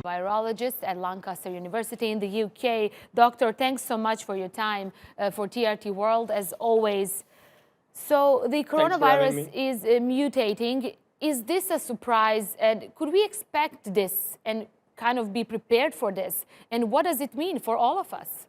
Virologist at Lancaster University in the UK. Doctor, thanks so much for your time for TRT World, as always. So the Thanks for having coronavirus me. is mutating. Is this a surprise? And could we expect this and kind of be prepared for this? And what does it mean for all of us?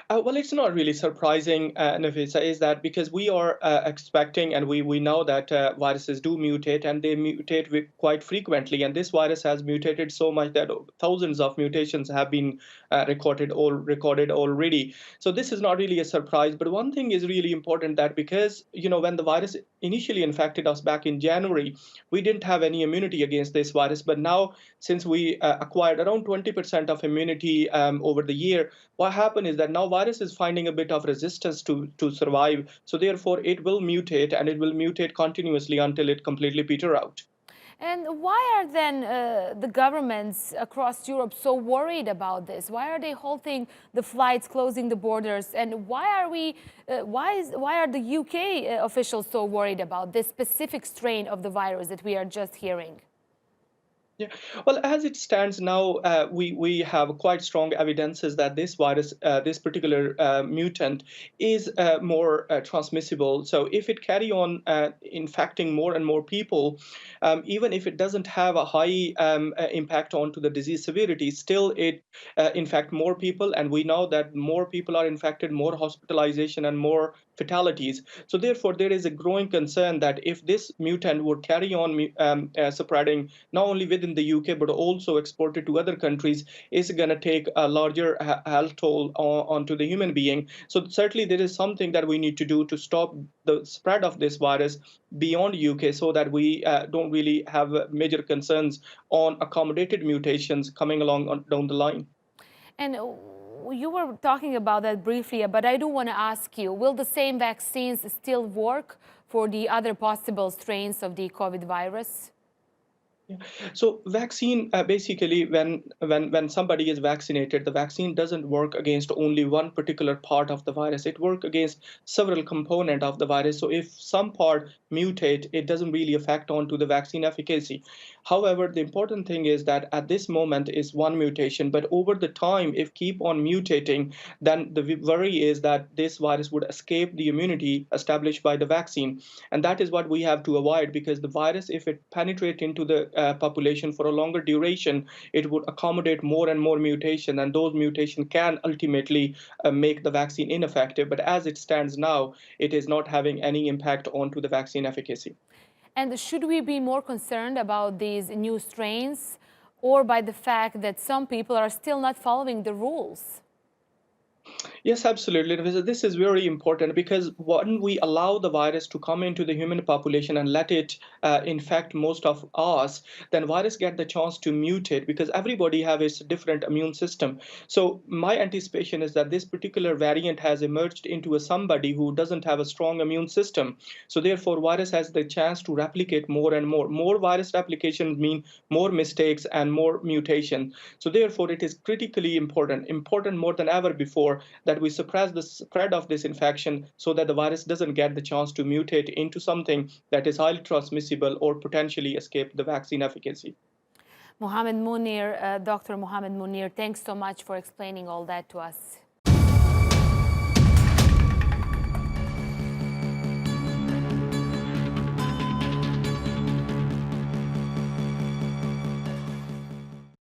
Well, it's not really surprising, Nafisa, is that because we are expecting and we know that viruses do mutate and they mutate quite frequently. And this virus has mutated so much that thousands of mutations have been recorded already. So this is not really a surprise. But one thing is really important that because, when the virus initially infected us back in January, we didn't have any immunity against this virus. But now, since we acquired around 20% of immunity over the year, what happened is that now virus is finding a bit of resistance to survive. So therefore, it will mutate and it will mutate continuously until it completely peter out. And why are then the governments across Europe so worried about this? Why are they halting the flights, closing the borders? And why are the UK officials so worried about this specific strain of the virus that we are just hearing? Yeah, well, as it stands now, we have quite strong evidences that this virus, this particular mutant, is more transmissible. So if it carry on infecting more and more people, even if it doesn't have a high impact onto the disease severity, still it infect more people, and we know that more people are infected, more hospitalization and more fatalities. So therefore, there is a growing concern that if this mutant would carry on spreading not only within the UK but also exported to other countries, is going to take a larger health toll onto the human being. So certainly there is something that we need to do to stop the spread of this virus beyond UK, so that we don't really have major concerns on accommodated mutations coming along down the line. And you were talking about that briefly, but I do want to ask you, will the same vaccines still work for the other possible strains of the COVID virus? Yeah. So vaccine basically when somebody is vaccinated, the vaccine doesn't work against only one particular part of the virus. It works against several components of the virus. So if some part mutate, it doesn't really affect onto the vaccine efficacy. However, the important thing is that at this moment is one mutation, but over the time, if keep on mutating, then the worry is that this virus would escape the immunity established by the vaccine, and that is what we have to avoid, because the virus, if it penetrates into the population for a longer duration, it would accommodate more and more mutation, and those mutation can ultimately make the vaccine ineffective. But as it stands now, it is not having any impact onto the vaccine efficacy. And should we be more concerned about these new strains, or by the fact that some people are still not following the rules? Yes, absolutely. This is very important because when we allow the virus to come into the human population and let it infect most of us, then virus get the chance to mutate because everybody have a different immune system. So my anticipation is that this particular variant has emerged into somebody who doesn't have a strong immune system. So therefore, virus has the chance to replicate more and more. More virus replication mean more mistakes and more mutation. So therefore, it is critically important more than ever before, that we suppress the spread of this infection so that the virus doesn't get the chance to mutate into something that is highly transmissible or potentially escape the vaccine efficacy. Mohammed Munir, Dr. Mohammed Munir, thanks so much for explaining all that to us.